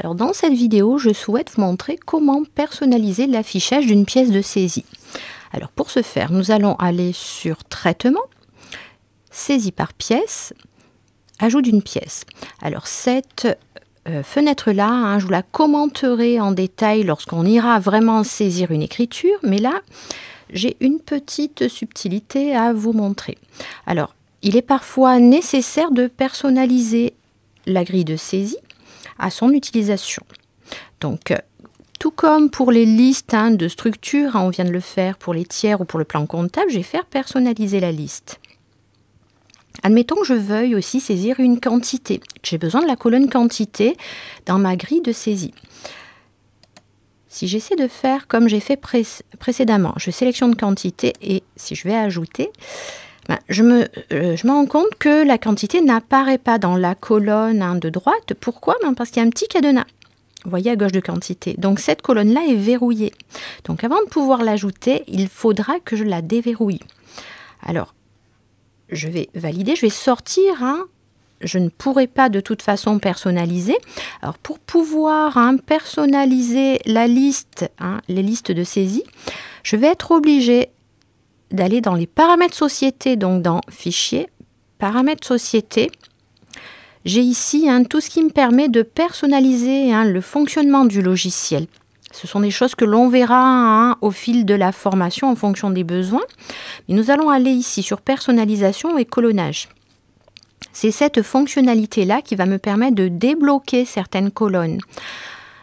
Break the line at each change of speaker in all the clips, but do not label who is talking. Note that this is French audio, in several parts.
Alors dans cette vidéo, je souhaite vous montrer comment personnaliser l'affichage d'une pièce de saisie. Alors pour ce faire, nous allons aller sur Traitement, Saisie par pièce, Ajout d'une pièce. Alors cette fenêtre-là, je vous la commenterai en détail lorsqu'on ira vraiment saisir une écriture, mais là, j'ai une petite subtilité à vous montrer. Alors, il est parfois nécessaire de personnaliser la grille de saisie à son utilisation. Donc, tout comme pour les listes de structures, on vient de le faire pour les tiers ou pour le plan comptable, je vais faire personnaliser la liste. Admettons que je veuille aussi saisir une quantité. J'ai besoin de la colonne quantité dans ma grille de saisie. Si j'essaie de faire comme j'ai fait précédemment, je sélectionne quantité et si je vais ajouter, je me rends compte que la quantité n'apparaît pas dans la colonne de droite. Pourquoi? Parce qu'il y a un petit cadenas. Vous voyez à gauche de quantité. Donc cette colonne-là est verrouillée. Donc avant de pouvoir l'ajouter, il faudra que je la déverrouille. Alors, je vais valider, je vais sortir. Je ne pourrai pas de toute façon personnaliser. Alors pour pouvoir personnaliser la liste, les listes de saisie, je vais être obligée d'aller dans les paramètres société, donc dans Fichier, paramètres société. J'ai ici tout ce qui me permet de personnaliser le fonctionnement du logiciel. Ce sont des choses que l'on verra au fil de la formation en fonction des besoins. Mais nous allons aller ici sur personnalisation et colonnage. C'est cette fonctionnalité-là qui va me permettre de débloquer certaines colonnes.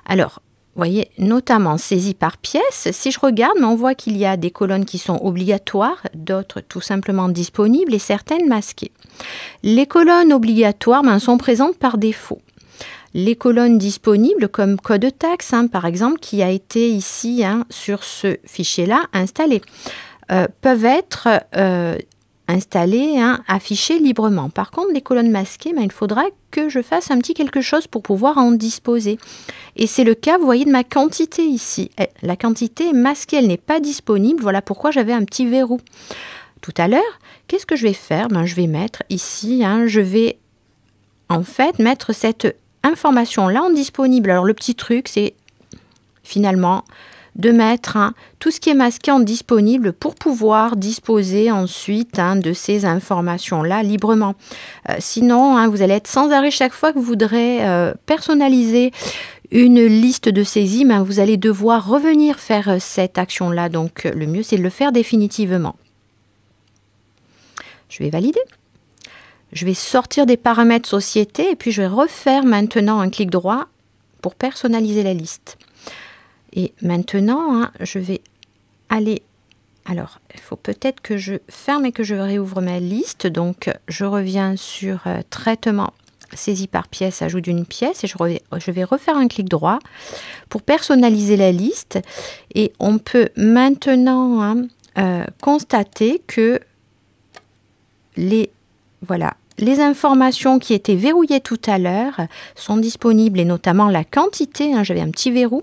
Alors, vous voyez, notamment saisie par pièce. Si je regarde, on voit qu'il y a des colonnes qui sont obligatoires, d'autres tout simplement disponibles et certaines masquées. Les colonnes obligatoires sont présentes par défaut. Les colonnes disponibles comme code taxe, par exemple, qui a été ici sur ce fichier-là installé, peuvent être installées, affichées librement. Par contre, les colonnes masquées, il faudra que je fasse un petit quelque chose pour pouvoir en disposer. Et c'est le cas, vous voyez, de ma quantité ici. La quantité est masquée, elle n'est pas disponible. Voilà pourquoi j'avais un petit verrou. Tout à l'heure, qu'est-ce que je vais faire? Je vais mettre ici, je vais en fait mettre cette information-là en disponible. Alors le petit truc, c'est finalement de mettre tout ce qui est masqué en disponible pour pouvoir disposer ensuite de ces informations-là librement. Sinon, vous allez être sans arrêt chaque fois que vous voudrez personnaliser une liste de saisie, vous allez devoir revenir faire cette action-là. Donc le mieux, c'est de le faire définitivement. Je vais valider. Je vais sortir des paramètres société et puis je vais refaire maintenant un clic droit pour personnaliser la liste. Et maintenant, je vais aller... Alors, il faut peut-être que je ferme et que je réouvre ma liste. Donc, je reviens sur Traitement, Saisie par pièce, Ajout d'une pièce. Et je vais refaire un clic droit pour personnaliser la liste. Et on peut maintenant constater que les informations qui étaient verrouillées tout à l'heure sont disponibles et notamment la quantité. J'avais un petit verrou.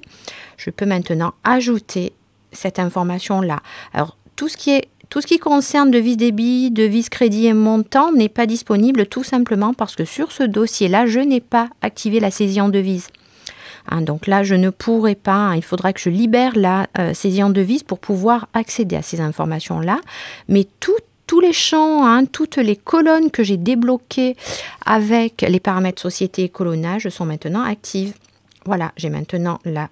Je peux maintenant ajouter cette information-là. Alors, tout ce qui concerne devise débit, devise crédit et montant n'est pas disponible tout simplement parce que sur ce dossier-là, je n'ai pas activé la saisie en devise. Donc là, je ne pourrai pas. Il faudra que je libère la saisie en devise pour pouvoir accéder à ces informations-là. Mais tous les champs, toutes les colonnes que j'ai débloquées avec les paramètres société et colonnage sont maintenant actives. Voilà, j'ai maintenant la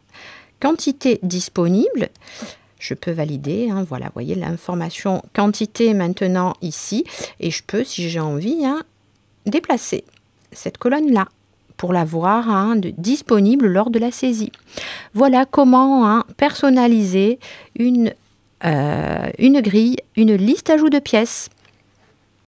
quantité disponible. Je peux valider. Voilà, vous voyez l'information quantité est maintenant ici. Et je peux, si j'ai envie, déplacer cette colonne-là pour la voir disponible lors de la saisie. Voilà comment personnaliser une grille, une liste ajout de pièces.